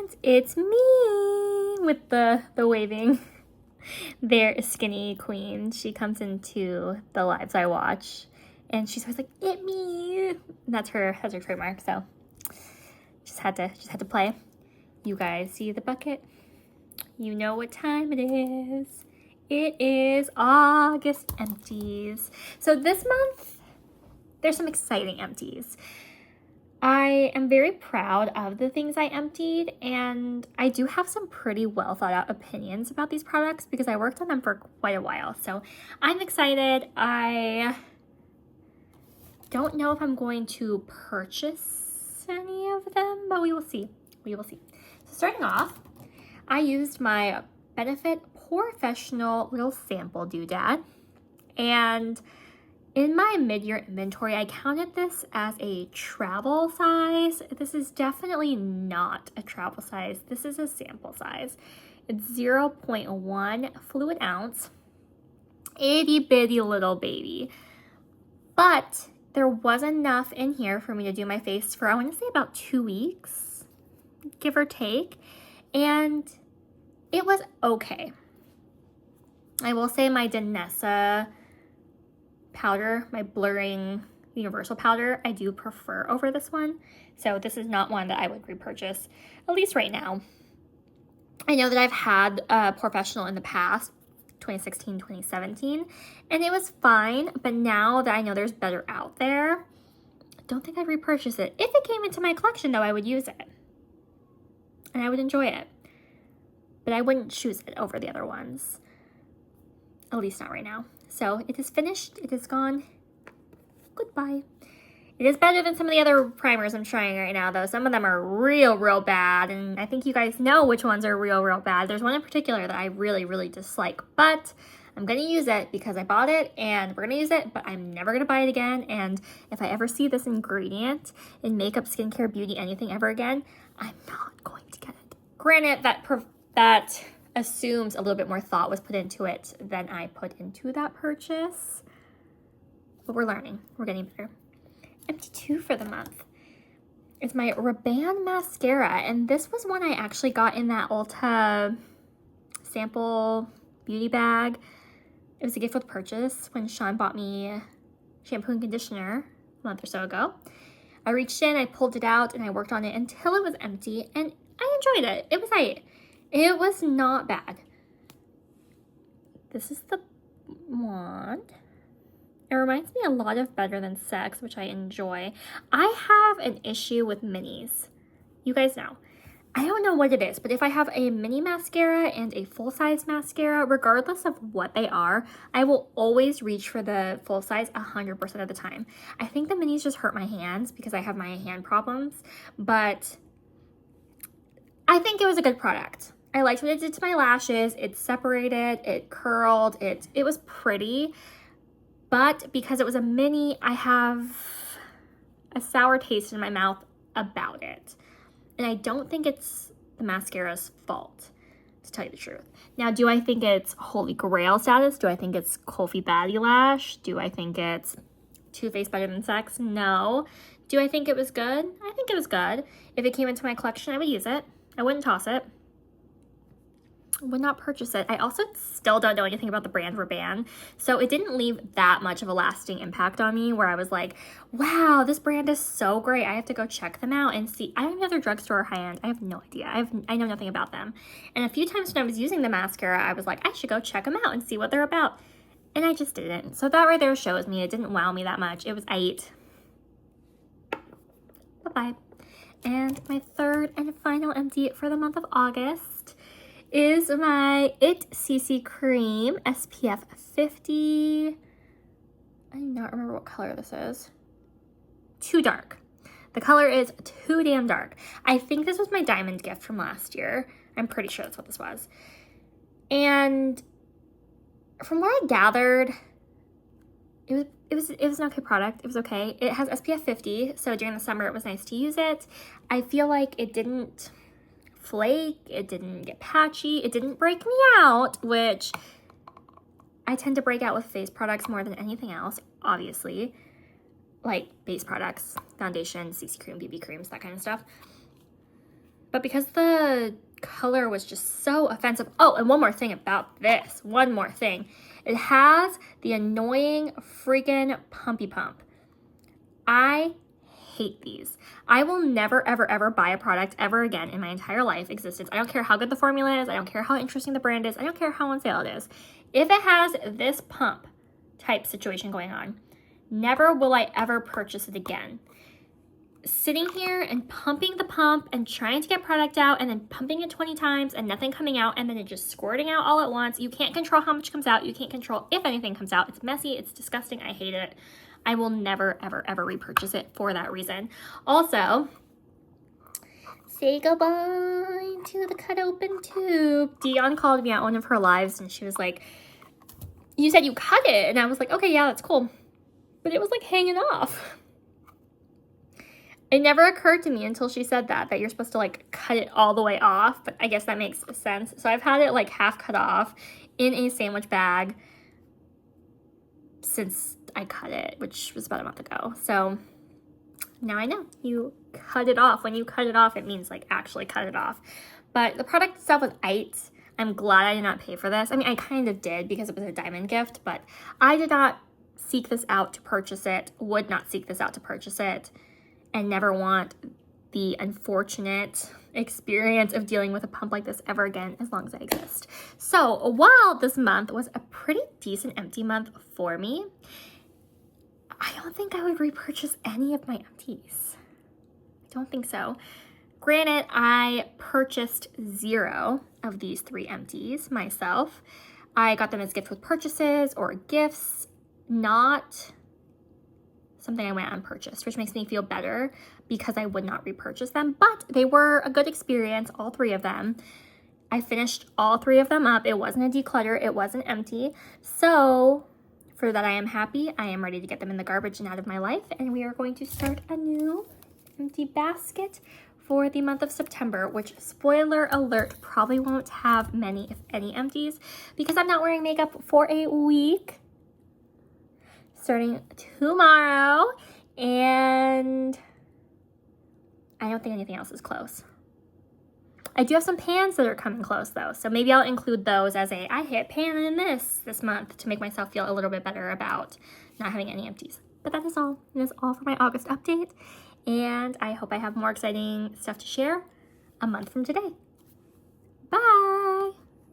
friends, it's me with the waving. There is Skinny Queen. She comes into the lives I watch and she's always like, "It me." That's her trademark, so just had to play. You guys see the bucket? You know what time it is. It is August empties. So this month, there's some exciting empties. I am very proud of the things I emptied, and I do have some pretty well thought out opinions about these products because I worked on them for quite a while. So I'm excited. I don't know if I'm going to purchase any of them, but we will see. We will see. So starting off, I used my Benefit Professional little sample doodad, and in my mid-year inventory, I counted this as a travel size. This is definitely not a travel size. This is a sample size. It's 0.1 fluid ounce, itty bitty little baby. But there was enough in here for me to do my face for, I want to say, about 2 weeks, give or take. And it was okay. I will say my Danessa powder, my blurring universal powder, I do prefer over this one. So this is not one that I would repurchase, at least right now. I know that I've had a Professional in the past, 2016, 2017, and it was fine. But now that I know there's better out there, I don't think I'd repurchase it. If it came into my collection though, I would use it. And I would enjoy it. But I wouldn't choose it over the other ones. At least not right now. So it is finished. It is gone. Goodbye. It is better than some of the other primers I'm trying right now, though. Some of them are real bad. And I think you guys know which ones are real bad. There's one in particular that I really dislike. But I'm going to use it because I bought it and we're going to use it. But I'm never going to buy it again. And if I ever see this ingredient in makeup, skincare, beauty, anything ever again, I'm not going to get it. Granted, that assumes a little bit more thought was put into it than I put into that purchase. But we're learning. We're getting better. Empty 2 for the month is my Rabanne mascara. And this was one I actually got in that Ulta sample beauty bag. It was a gift with purchase when Sean bought me shampoo and conditioner a month or so ago. I reached in, I pulled it out, and I worked on it until it was empty. And I enjoyed it. It was alright. It was not bad. This is the wand. It reminds me a lot of Better Than Sex, which I enjoy. I have an issue with minis. You guys know. I don't know what it is, but if I have a mini mascara and a full-size mascara, regardless of what they are, I will always reach for the full size 100% of the time. I think the minis just hurt my hands because I have my hand problems, but I think it was a good product. I liked what it did to my lashes. It separated, it curled, it was pretty. But because it was a mini, I have a sour taste in my mouth about it. And I don't think it's the mascara's fault, to tell you the truth. Now, do I think it's Holy Grail status? Do I think it's Kulfi Baddie Lash? Do I think it's Too Faced Better Than Sex? No. Do I think it was good? I think it was good. If it came into my collection, I would use it. I wouldn't toss it. Would not purchase it. I also still don't know anything about the brand Rabanne, so it didn't leave that much of a lasting impact on me where I was like, wow, this brand is so great. I have to go check them out and see. I don't know their drugstore or high-end. I have no idea. I know nothing about them. And a few times when I was using the mascara, I was like, I should go check them out and see what they're about. And I just didn't. So that right there shows me it didn't wow me that much. It was 8. Bye-bye. And my third and final empty for the month of August is my It CC Cream SPF 50. I do not remember what color this is. Too dark. The color is too damn dark. I think this was my diamond gift from last year. I'm pretty sure that's what this was. And from what I gathered, it was an okay product. It was okay. It has SPF 50, so during the summer it was nice to use it. I feel like it didn't flake, it didn't get patchy, it didn't break me out, which I tend to break out with face products more than anything else, obviously. Like base products, foundation, CC cream, BB creams, that kind of stuff. But because the color was just so offensive. Oh, and one more thing about this. One more thing. It has the annoying freaking pumpy pump. I hate these. I will never, ever, ever buy a product ever again in my entire life existence. I don't care how good the formula is. I don't care how interesting the brand is. I don't care how on sale it is. If it has this pump type situation going on, never will I ever purchase it again. Sitting here and pumping the pump and trying to get product out and then pumping it 20 times and nothing coming out and then it just squirting out all at once. You can't control how much comes out. You can't control if anything comes out. It's messy. It's disgusting. I hate it. I will never, ever, ever repurchase it for that reason. Also, say goodbye to the cut open tube. Dion called me at one of her lives and she was like, you said you cut it. And I was like, okay, yeah, that's cool. But it was like hanging off. It never occurred to me until she said that you're supposed to like cut it all the way off, but I guess that makes sense. So I've had it like half cut off in a sandwich bag since I cut it, which was about a month ago. So now I know you cut it off. When you cut it off, it means like actually cut it off. But the product itself was aight. I'm glad I did not pay for this. I mean, I kind of did because it was a diamond gift, but I did not seek this out to purchase it, would not seek this out to purchase it, and never want the unfortunate experience of dealing with a pump like this ever again as long as I exist. So while this month was a pretty decent empty month for me, I don't think I would repurchase any of my empties. I don't think so. Granted, I purchased 0 of these 3 empties myself. I got them as gift with purchases or gifts, not something I went and purchased, which makes me feel better because I would not repurchase them, but they were a good experience, all 3 of them. I finished all 3 of them up. It wasn't a declutter, it wasn't empty. So for that, I am happy. I am ready to get them in the garbage and out of my life, and we are going to start a new empty basket for the month of September, which, spoiler alert, probably won't have many, if any, empties because I'm not wearing makeup for a week. Starting tomorrow, and I don't think anything else is close. I do have some pans that are coming close though, so maybe I'll include those as I hit pan in this month to make myself feel a little bit better about not having any empties. But that is all. That is all for my August update, and I hope I have more exciting stuff to share a month from today.